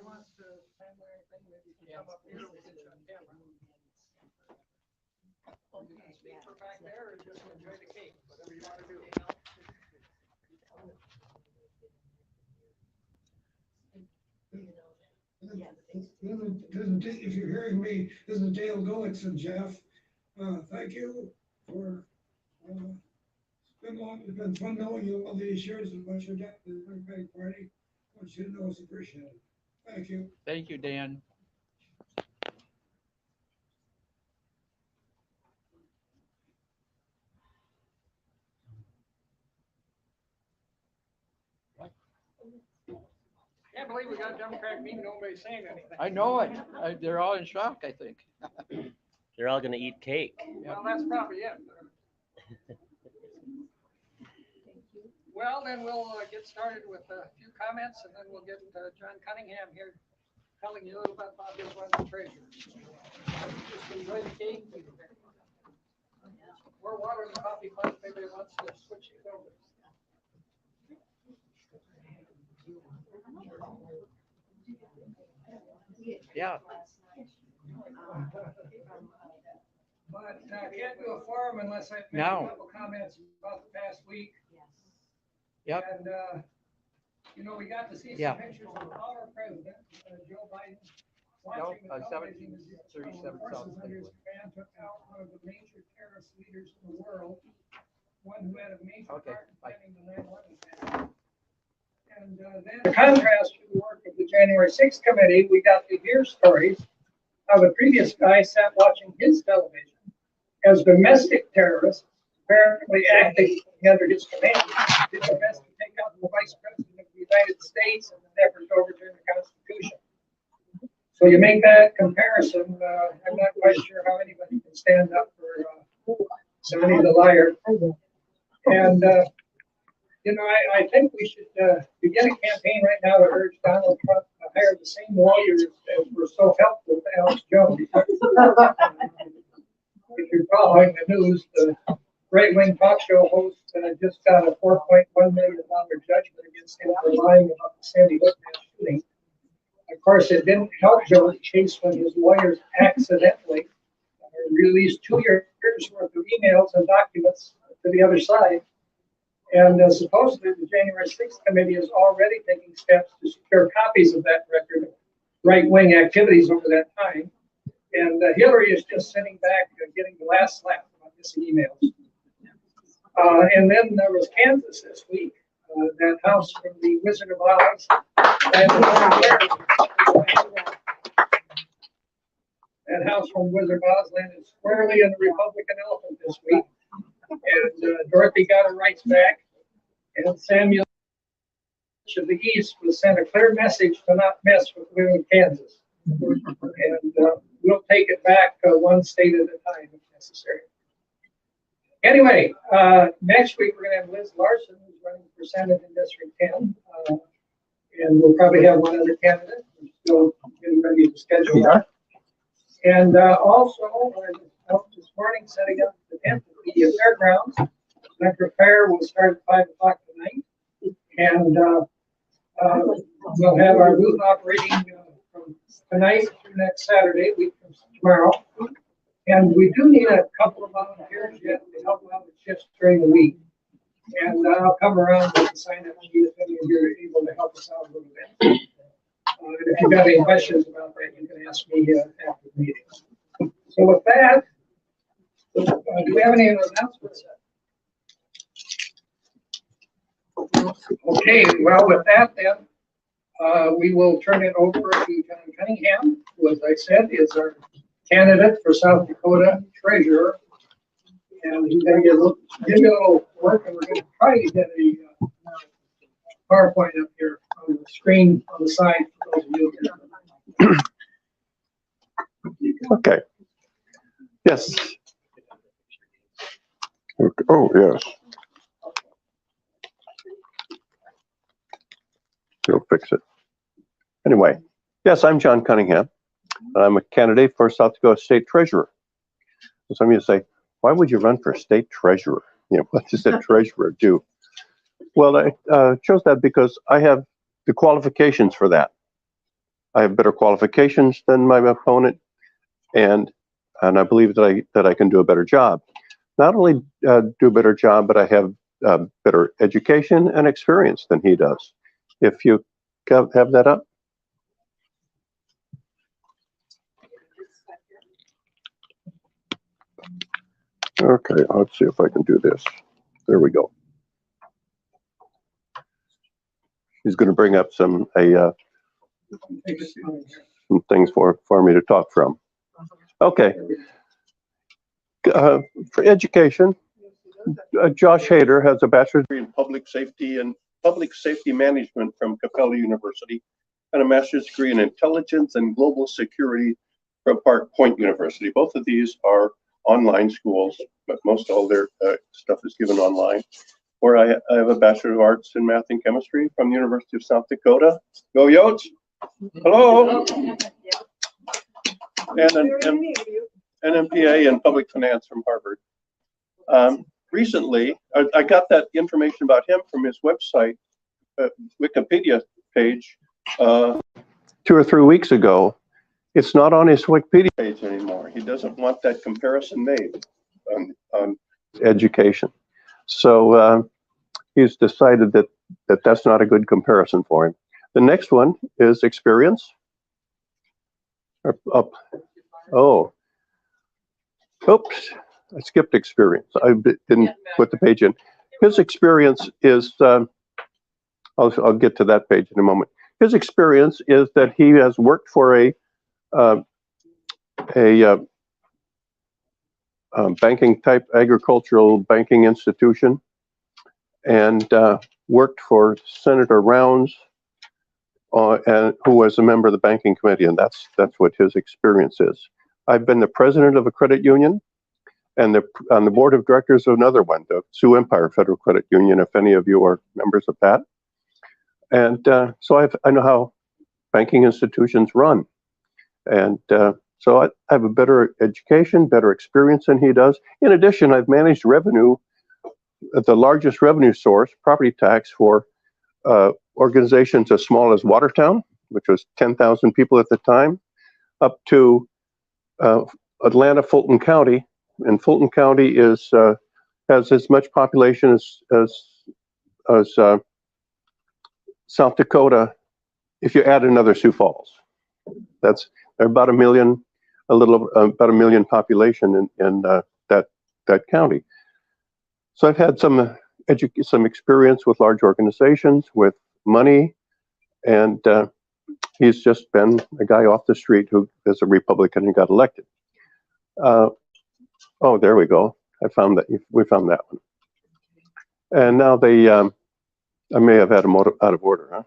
wants to handle anything, maybe you can come up here, we'll get you on camera. Or you can speak from back there or just enjoy the cake, whatever you want to do. If you're hearing me, this is Dale Gullickson, Jeff. Thank you for, it's been fun knowing you all these years and what you've done for the Democratic Party. I want you to know it's appreciated. Thank you. Thank you, Dan. Can't believe we got a Democratic meeting, nobody's saying anything. I know it. They're all in shock, I think. They're all gonna eat cake. Well, that's probably it. Well, then we'll get started with a few comments and then we'll get John Cunningham here telling you a little bit about his run for treasurer. Just enjoy the cake. We're watering the coffee pot, if anybody wants to switch it over. Yeah. But I can't do a forum unless I make a No. couple comments about the past week. Yep. And, you know, we got to see Yeah. some pictures of our president, Joe Biden, No, watching the television as the 37 forces South under his command took out one of the major terrorist leaders in the world, one who had a major Okay, part in bye. planning the 9/11 attack. And then in contrast to the work of the January 6th committee, we got to hear stories how the previous guy sat watching his television as domestic terrorists apparently acting under his command did their best to take out the vice president of the United States in an effort to overturn the Constitution. So you make that comparison, I'm not quite sure how anybody can stand up for Sonny the liar. And, you know, I think we should begin a campaign right now to urge Donald Trump to hire the same lawyers that were so helpful to Alex Jones. If you're following the news, the right-wing talk show host just got a $4.1 million judgment against him for lying about the Sandy Hook mass shooting. Of course, it didn't help Jones' case when his lawyers accidentally released 2 years worth of emails and documents to the other side. And supposedly the January 6th committee is already taking steps to secure copies of that record of right-wing activities over that time. And Hillary is just sitting back getting the last laugh about missing emails. And then there was Kansas this week. That house from the Wizard of Oz. That house from Wizard of Oz landed squarely in the Republican elephant this week. And Dorothy got her rights back. And Samuel of the East was sent a clear message to not mess with women in Kansas. And we'll take it back one state at a time if necessary. Anyway, next week we're going to have Liz Larson, who's running for Senate in District 10. And we'll probably have one other candidate. We're still getting ready to schedule that. And also, I was this morning setting up the tent at the fairgrounds. Electric Fair will start at 5 o'clock tonight. And we'll have our booth operating from tonight through next Saturday, week from tomorrow. And we do need a couple of volunteers yet to help out with shifts during the week. And I'll come around with the sign-up sheet if any of you are able to help us out a little bit. And if you've got any questions about that, you can ask me after the meeting. So with that, do we have any announcements? Okay, well, with that then, we will turn it over to John Cunningham, who, as I said, is our candidate for South Dakota treasurer. And he's going to give you a little work, and we're going to try to get a PowerPoint up here on the screen on the side for those of you here. Okay. Yes. Oh, yes. You'll fix it. Anyway, yes, I'm John Cunningham. I'm a candidate for South Dakota State Treasurer. Some of you say, why would you run for state treasurer? You know, what does a treasurer do? Well, I chose that because I have the qualifications for that. I have better qualifications than my opponent, and I believe that I can do a better job. Not only do a better job, but I have better education and experience than he does. If you have that up. Okay, let's see if I can do this. There we go. He's going to bring up some things for me to talk from. Okay. For education, Josh Hader has a bachelor's degree in public safety and public safety management from Capella University and a master's degree in intelligence and global security from Park Point University. Both of these are online schools, but most all their stuff is given online. Where I have a Bachelor of Arts in Math and Chemistry from the University of South Dakota. Go Yotes! Hello! And an MPA in Public Finance from Harvard. Recently, I got that information about him from his website, Wikipedia page, 2 or 3 weeks ago. It's not on his Wikipedia page anymore. He doesn't want that comparison made on education. So he's decided that that's not a good comparison for him. The next one is experience. Up. Oh, oops, I skipped experience. I didn't put the page in. His experience is, I'll get to that page in a moment. His experience is that he has worked for a banking type agricultural banking institution, and worked for Senator Rounds, and who was a member of the banking committee, and that's what his experience is. I've been the president of a credit union, and on the board of directors of another one, the Sioux Empire Federal Credit Union. If any of you are members of that, and so I know how banking institutions run, and so I have a better education, better experience than he does. In addition, I've managed revenue, the largest revenue source, property tax, for organizations as small as Watertown, which was 10,000 people at the time, up to Atlanta, Fulton County. And Fulton County has as much population as South Dakota, if you add another Sioux Falls. They're about a million, about a million population in that county. So I've had some experience with large organizations, with money, and he's just been a guy off the street who is a Republican and got elected. Oh, there we go. I found that. We found that one. And now I may have had them out of order, huh?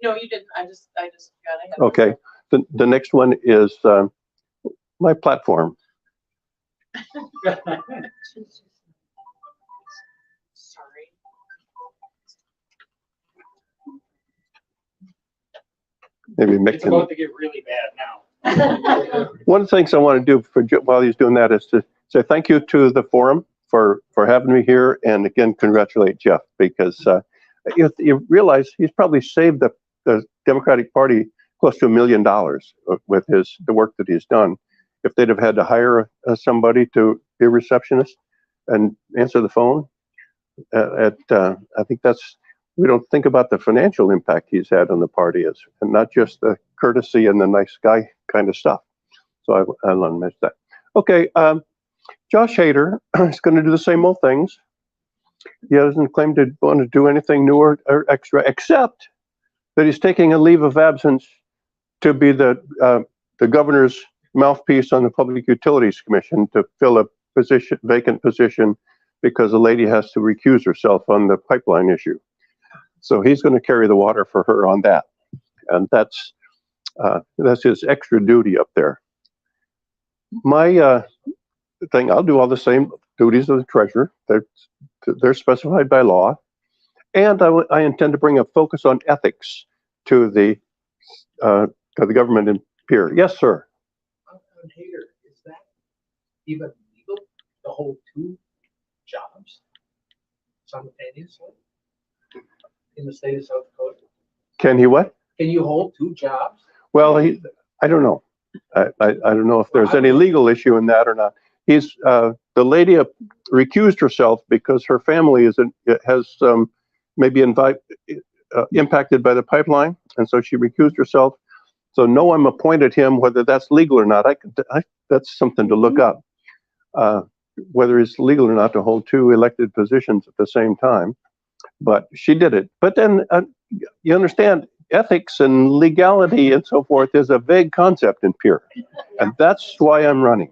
No, you didn't. I just got ahead. Okay. The next one is my platform. Sorry. Maybe Mick It's can. about to get really bad now. One of the things I want to do while he's doing that is to say thank you to the forum for having me here, and again congratulate Jeff, because you realize he's probably saved the Democratic Party close to $1 million with the work that he's done. If they'd have had to hire somebody to be a receptionist and answer the phone, I think we don't think about the financial impact he's had on the party, and not just the courtesy and the nice guy kind of stuff. So I want to mention that. Okay, Josh Hader is going to do the same old things. He doesn't claim to want to do anything new or extra, except that he's taking a leave of absence to be the governor's mouthpiece on the Public Utilities Commission to fill a vacant position, because a lady has to recuse herself on the pipeline issue. So he's going to carry the water for her on that, and that's his extra duty up there. My thing, I'll do all the same duties of the treasurer. They're specified by law, and I intend to bring a focus on ethics to the government and peer. Yes, sir. Hater, is that even legal to hold 2 jobs simultaneously in the state of South Dakota? Can he what? Can you hold 2 jobs? Well, I don't know. I don't know if there's any legal issue in that or not. The lady recused herself because her family has maybe impacted by the pipeline, and so she recused herself. So no one appointed him. Whether that's legal or not, that's something to look up. Whether it's legal or not to hold two elected positions at the same time, but she did it. But then you understand, ethics and legality and so forth is a vague concept in Pierre, and that's why I'm running.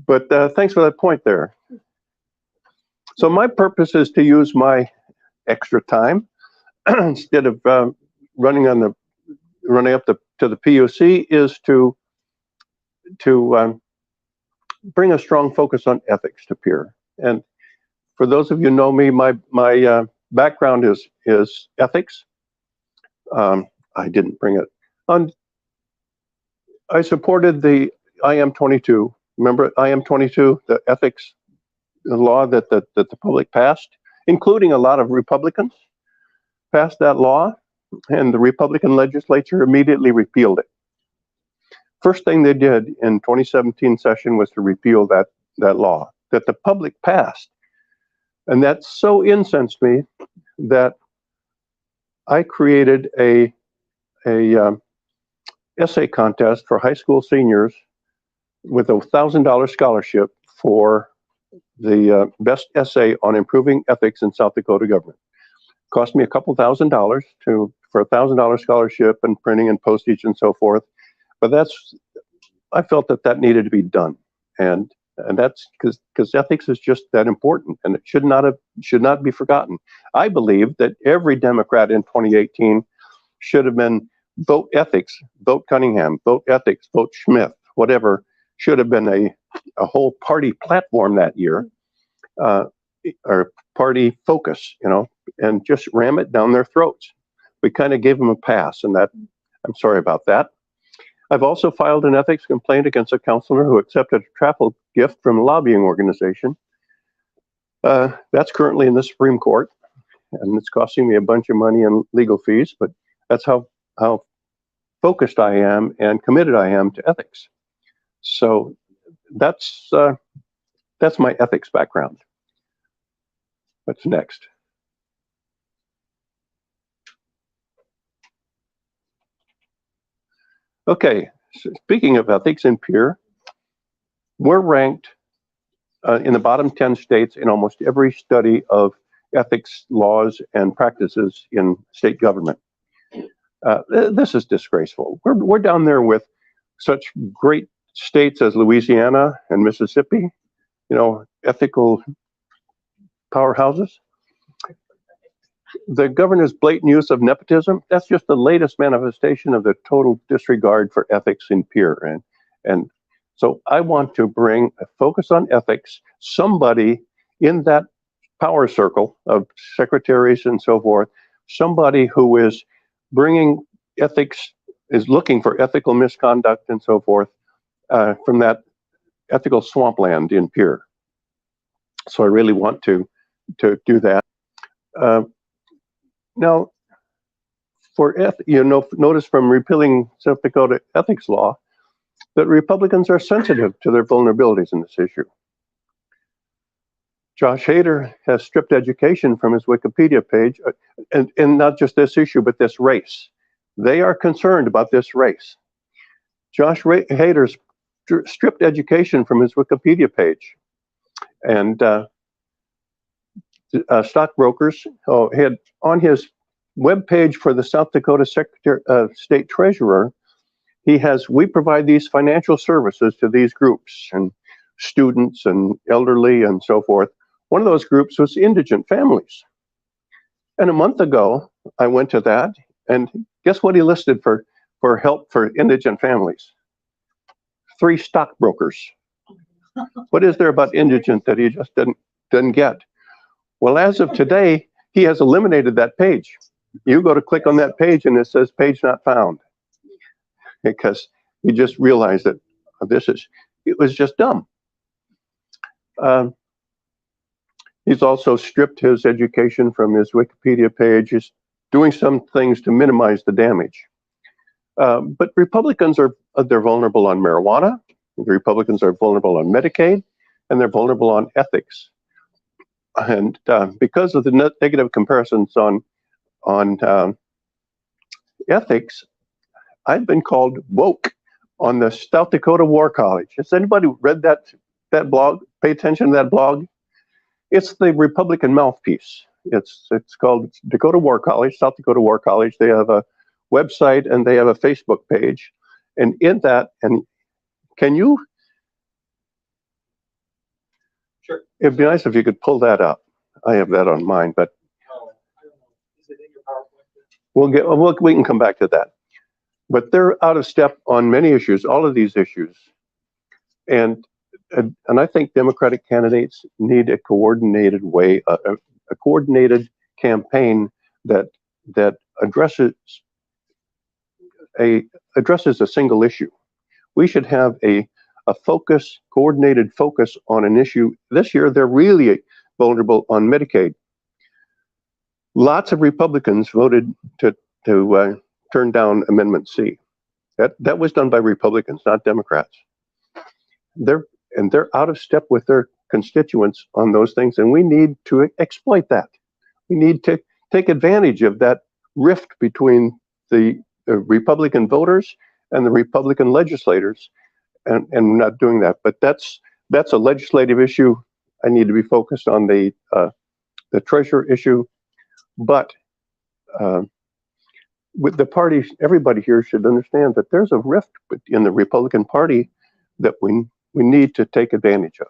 But thanks for that point there. So my purpose is to use my extra time instead of running up to the PUC is to bring a strong focus on ethics to Pierre. And for those of you who know me, my background is ethics. I didn't bring it on. I supported the IM-22. Remember IM-22, the ethics law that the public passed, including a lot of Republicans passed that law, and the Republican legislature immediately repealed it. First thing they did in 2017 session was to repeal that law that the public passed. And that so incensed me that I created a essay contest for high school seniors with a $1,000 scholarship for the best essay on improving ethics in South Dakota government. Cost me a couple $1,000 for a $1,000 scholarship and printing and postage and so forth. But I felt that needed to be done, and that's because ethics is just that important, and it should not be forgotten. I believe that every Democrat in 2018 should have been vote ethics, vote Cunningham, vote ethics, vote Smith, whatever. Should have been a whole party platform that year, or party focus, and just ram it down their throats. We kind of gave them a pass, and I'm sorry about that. I've also filed an ethics complaint against a counselor who accepted a travel gift from a lobbying organization. That's currently in the Supreme Court, and it's costing me a bunch of money in legal fees, but that's how focused I am and committed I am to ethics. So that's my ethics background. What's next? Okay, so speaking of ethics in Pierre, we're ranked in the bottom 10 states in almost every study of ethics laws and practices in state government. This is disgraceful. We're down there with such great states as Louisiana and Mississippi, ethical powerhouses. The governor's blatant use of nepotism, that's just the latest manifestation of the total disregard for ethics in Pierre. And so I want to bring a focus on ethics, somebody in that power circle of secretaries and so forth, somebody who is bringing ethics, is looking for ethical misconduct and so forth from that ethical swampland in Pierre. So I really want to do that. Now, notice from repealing South Dakota ethics law that Republicans are sensitive to their vulnerabilities in this issue. Josh Hader has stripped education from his Wikipedia page, and not just this issue, but this race. They are concerned about this race. Josh Hader's stripped education from his Wikipedia page, and stockbrokers had on his web page for the South Dakota State Treasurer, he has, we provide these financial services to these groups and students and elderly and so forth. One of those groups was indigent families. And a month ago, I went to that, and guess what he listed for help for indigent families? 3 stockbrokers. What is there about indigent that he just didn't get? Well, as of today, he has eliminated that page. You go to click on that page and it says page not found, because he just realized that it was just dumb. He's also stripped his education from his Wikipedia page. He's doing some things to minimize the damage. But Republicans they're vulnerable on marijuana. The Republicans are vulnerable on Medicaid, and they're vulnerable on ethics. And because of the negative comparisons on ethics, I've been called woke on the South Dakota War College. Has anybody read that blog? Pay attention to that blog. It's the Republican mouthpiece. It's called Dakota War College, South Dakota War College. They have a website and they have a Facebook page. And in that, and can you? Sure. It'd be nice if you could pull that up. I have that on mine, but I don't know. Is it in your PowerPoint? we can come back to that. But they're out of step on many issues, all of these issues. And I think Democratic candidates need a coordinated way, a coordinated campaign that addresses a single issue. We should have a coordinated focus on an issue. This year, they're really vulnerable on Medicaid. Lots of Republicans voted to turn down Amendment C. That was done by Republicans, not Democrats. They're out of step with their constituents on those things, and we need to exploit that. We need to take advantage of that rift between the Republican voters and the Republican legislators, and we're not doing that. But that's a legislative issue. I need to be focused on the treasurer issue, but with the party, everybody here should understand that there's a rift in the Republican Party that we need to take advantage of.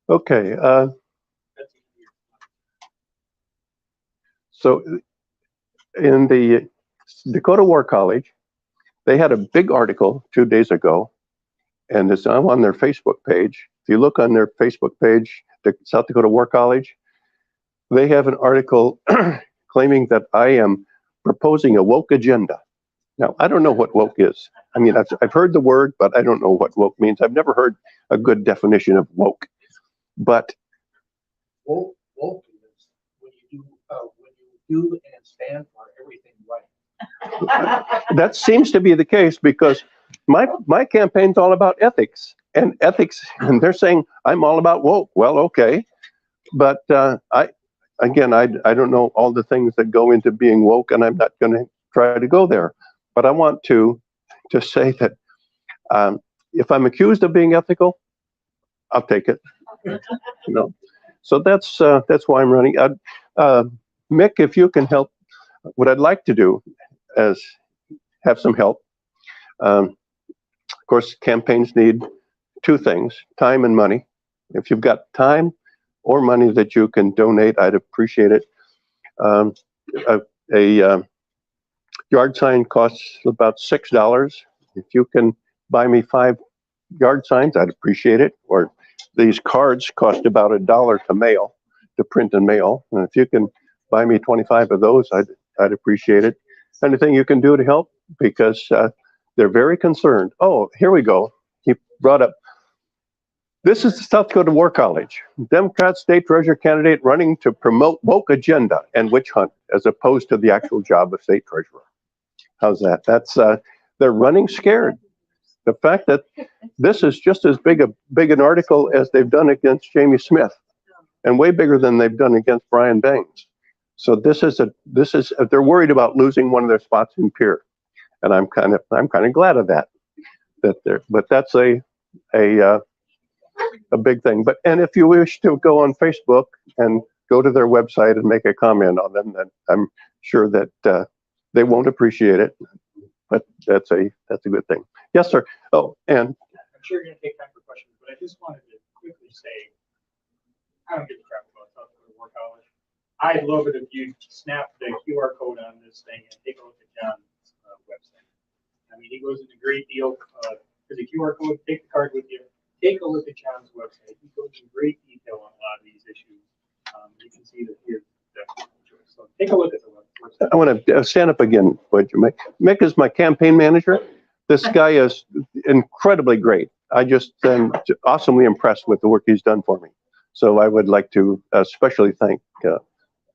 Okay. So in the Dakota War College, they had a big article 2 days ago, and it's now on their Facebook page. If you look on their Facebook page, the South Dakota War College, they have an article claiming that I am proposing a woke agenda. Now, I don't know what woke is. I mean, I've heard the word, but I don't know what woke means. I've never heard a good definition of woke. But Woke is when you do and stand for everything right. that seems to be the case, because my campaign's all about ethics, and they're saying I'm all about woke. Well, okay, but I don't know all the things that go into being woke, and I'm not going to try to go there. But I want to say that if I'm accused of being ethical, I'll take it. So that's why I'm running. Mick, if you can help, what I'd like to do is have some help. Of course, campaigns need two things: time and money. If you've got time or money that you can donate, I'd appreciate it. A yard sign costs about $6. If you can buy me 5 yard signs, I'd appreciate it. Or these cards cost about $1 to mail, to print and mail. And if you can buy me 25 of those, I'd appreciate it. Anything you can do to help, because they're very concerned. Oh, here we go. He brought up, this is the South Dakota War College. Democrat state treasurer candidate running to promote woke agenda and witch hunt, as opposed to the actual job of state treasurer. How's that? That's they're running scared. The fact that this is just as big an article as they've done against Jamie Smith, and way bigger than they've done against Brian Bangs. So this is they're worried about losing one of their spots in Pierre, and I'm kind of glad of that. But that's a big thing. And if you wish to go on Facebook and go to their website and make a comment on them, then I'm sure that they won't appreciate it. But that's a good thing. Yes, sir. Oh, and I'm sure you're going to take time for questions, but I just wanted to quickly say, I don't give a crap about South Dakota War College. I'd love it if you snap the QR code on this thing and take a look at John's website. I mean, he goes into great deal for the QR code. Take the card with you. Take a look at John's website. He goes in great detail on a lot of these issues. You can see that here. So take a look at the website. I want to stand up again. Mick is my campaign manager. This guy is incredibly great. I just am awesomely impressed with the work he's done for me. So I would like to especially thank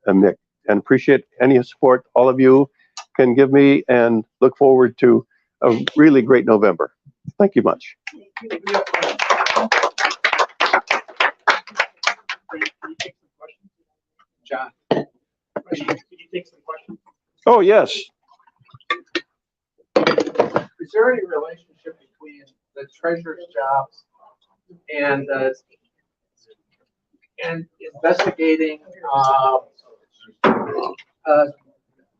Mick. and appreciate any support all of you can give me, and look forward to a really great November. Thank you much. Can you take some questions? John, Can you take some questions? Oh, yes. is there any relationship between the treasurer's job and investigating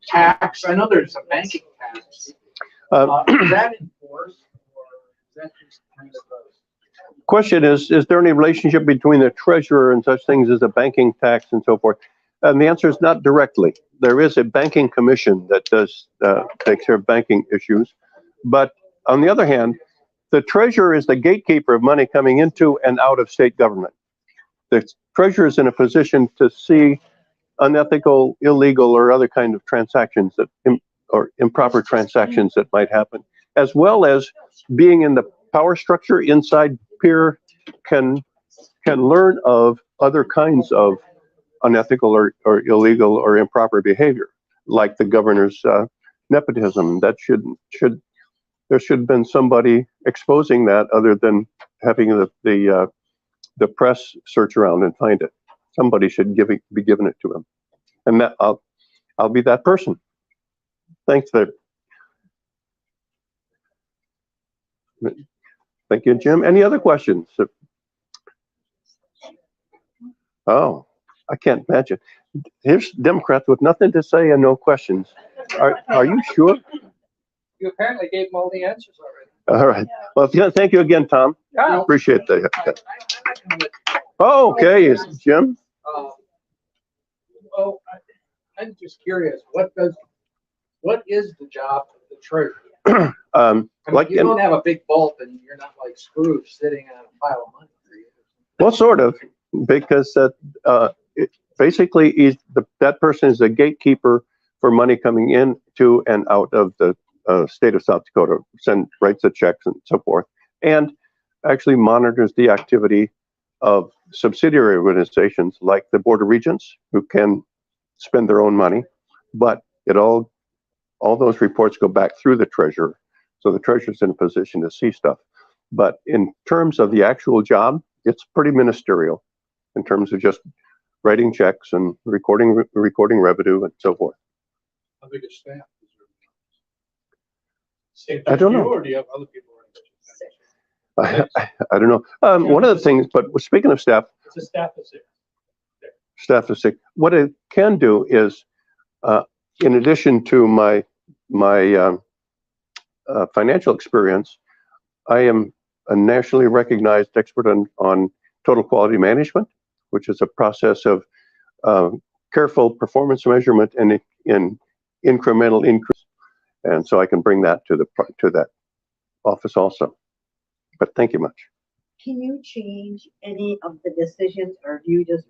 tax? I know there's a banking tax. Is that enforced, or is that just kind of a? Question is there any relationship between the treasurer and such things as a banking tax and so forth? And the answer is not directly. There is a banking commission that does take care of banking issues. But on the other hand, the treasurer is the gatekeeper of money coming into and out of state government. The treasurer is in a position to see unethical, illegal, or other kind of transactions that or improper transactions that might happen, as well as being in the power structure inside peer can learn of other kinds of unethical or illegal or improper behavior, like the governor's nepotism. That there should have been somebody exposing that other than having the press search around and find it. Somebody should be giving it to him, and that I'll be that person. Thanks, there. Thank you, Jim. Any other questions? Oh, I can't imagine. Here's Democrats with nothing to say and no questions. Are you sure? You apparently gave them all the answers already. All right. Well, yeah, thank you again, Tom. Yeah. Appreciate that. Oh, okay, is Jim? Well, I'm just curious, what is the job of the treasurer? I mean, Like you don't have a big vault and you're not like Scrooge sitting on a pile of money for you. well, sort of, because basically that person is a gatekeeper for money coming in to and out of the state of South Dakota, writes the checks and so forth, and actually monitors the activity of subsidiary organizations like the Board of Regents, who can spend their own money, but all those reports go back through the treasurer, so the treasurer's in a position to see stuff. But in terms of the actual job, it's pretty ministerial in terms of just writing checks and recording revenue and so forth. How big a staff is there? I don't know. Or do you have other people? I don't know. One of the things, but speaking of staff, It's a staff of six. staff is sick. What I can do is, in addition to my financial experience, I am a nationally recognized expert on total quality management, which is a process of careful performance measurement and in incremental increase. And so I can bring that to that office also. But thank you much. Can you change any of the decisions, or do you just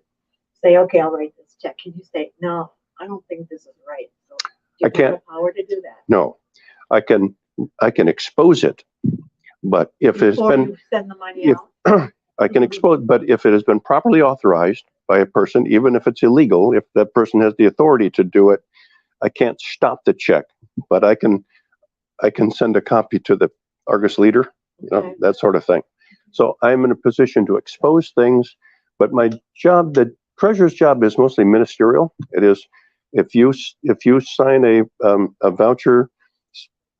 say, okay, I'll write this check? Can you say, no, I don't think this is right? So do you I can't. have the power to do that? No, I can expose it, but if it's Before been, you send the money out? I can expose, but if it has been properly authorized by a person, even if it's illegal, if that person has the authority to do it, I can't stop the check, but I can send a copy to the Argus leader, Okay. that sort of thing. So I'm in a position to expose things, but my job, the treasurer's job, is mostly ministerial. It is, if you sign a voucher,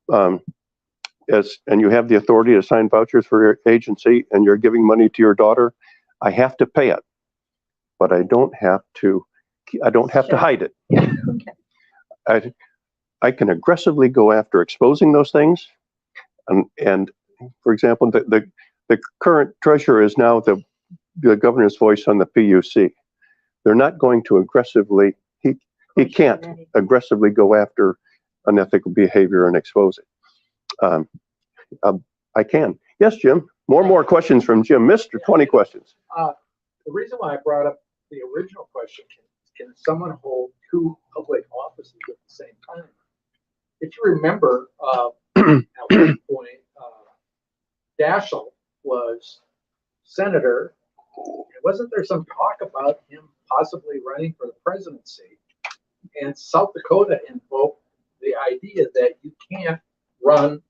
and you have the authority to sign vouchers for your agency, and you're giving money to your daughter, I have to pay it, but I don't have to hide it. Okay. I can aggressively go after exposing those things, and for example, the current treasurer is now the governor's voice on the PUC. They're not going to aggressively. He can't aggressively go after unethical behavior and expose it. I can. Yes, Jim. More questions from Jim. Mr. 20 questions. The reason why I brought up the original question, can someone hold two public offices at the same time? If you remember, at one point, Daschle was senator. Wasn't there some talk about him possibly running for the presidency? and South Dakota invoked the idea that you can't run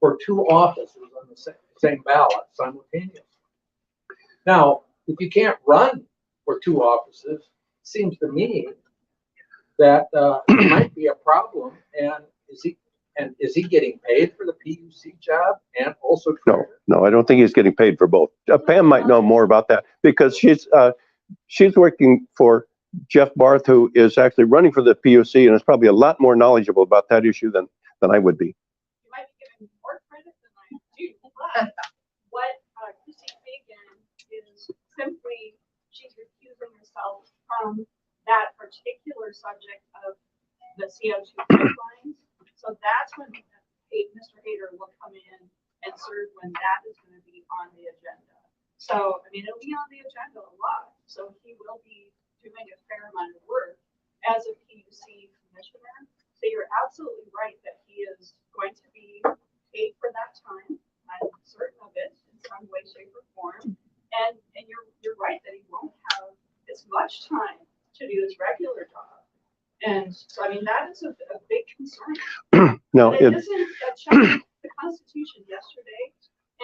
for two offices on the same ballot simultaneously. Now, if you can't run for two offices, it seems to me that it might be a problem. And is he getting paid for the PUC job and also No, treasurer? no, I don't think he's getting paid for both. Pam might know more about that because she's working for Jeff Barth, who is actually running for the PUC and is probably a lot more knowledgeable about that issue than I would be. You might be giving more credit than I do, but what Chrissy Fagan is simply, she's recusing herself from that particular subject of the CO2 pipelines. So that's when Mr. Hader will come in and serve when that is going to be on the agenda. So, I mean, it'll be on the agenda a lot. So he will be doing a fair amount of work as a PUC commissioner. So you're absolutely right that he is going to be paid for that time. I'm certain of it in some way, shape, or form. And you're right that he won't have as much time to do his regular job. And so, I mean, that is a big concern. No, It isn't a check the Constitution yesterday,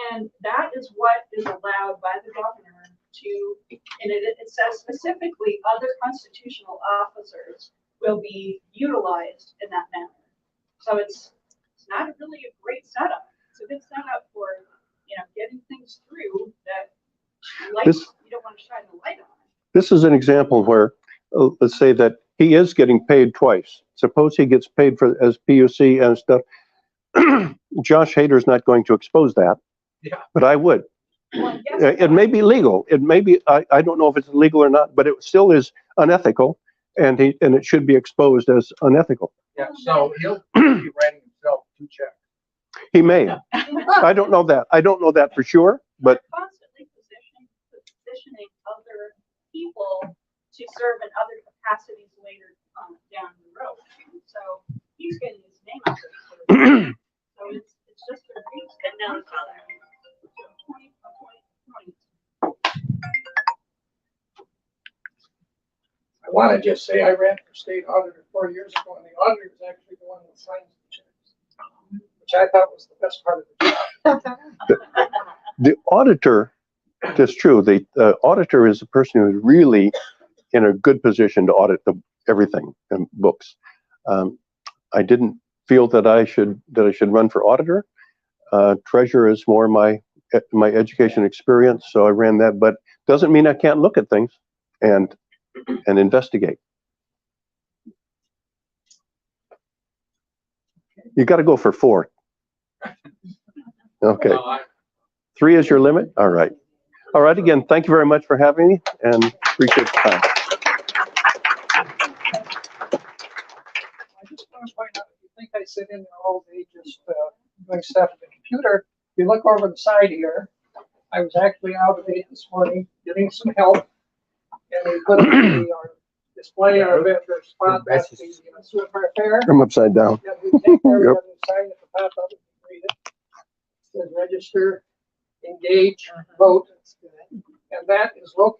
and that is what is allowed by the governor to, and it says specifically other constitutional officers will be utilized in that manner. So it's not really a great setup. It's a good setup for, getting things through that you don't want to shine the light on. this is an example where, let's say that he is getting paid twice. Suppose he gets paid for as PUC and stuff. Josh Hader's not going to expose that, Yeah. but I would. Well, yes, It may be legal. It may be, I don't know if it's legal or not, but it still is unethical, and it should be exposed as unethical. Yeah, so he'll be writing himself two checks. He may. I don't know that. I don't know that for sure, but We're constantly positioning other people to serve in other capacities later down the road. So he's getting his name out there. So it's just a great step down. I want to just say I ran for state auditor 4 years ago, and the auditor is actually the one that signs the checks, which I thought was the best part of the job. the auditor, that's true. The auditor is the person who's really in a good position to audit everything in books. I didn't feel that I should run for auditor. Treasurer is more my education experience, so I ran that. But doesn't mean I can't look at things and investigate. You got to go for 4. Okay. 3 is your limit? All right. All right. Again, thank you very much for having me, and appreciate the time. I just want to point out, if you think I sit in there all day just doing stuff at the computer, if you look over the side here, I was actually out of it this morning getting some help, and we put up the display our vendor spot at the Super Fair. I'm upside down. Yeah, we take care Yep. of the sign at the top of it, read it. It says register, engage, vote, and that is located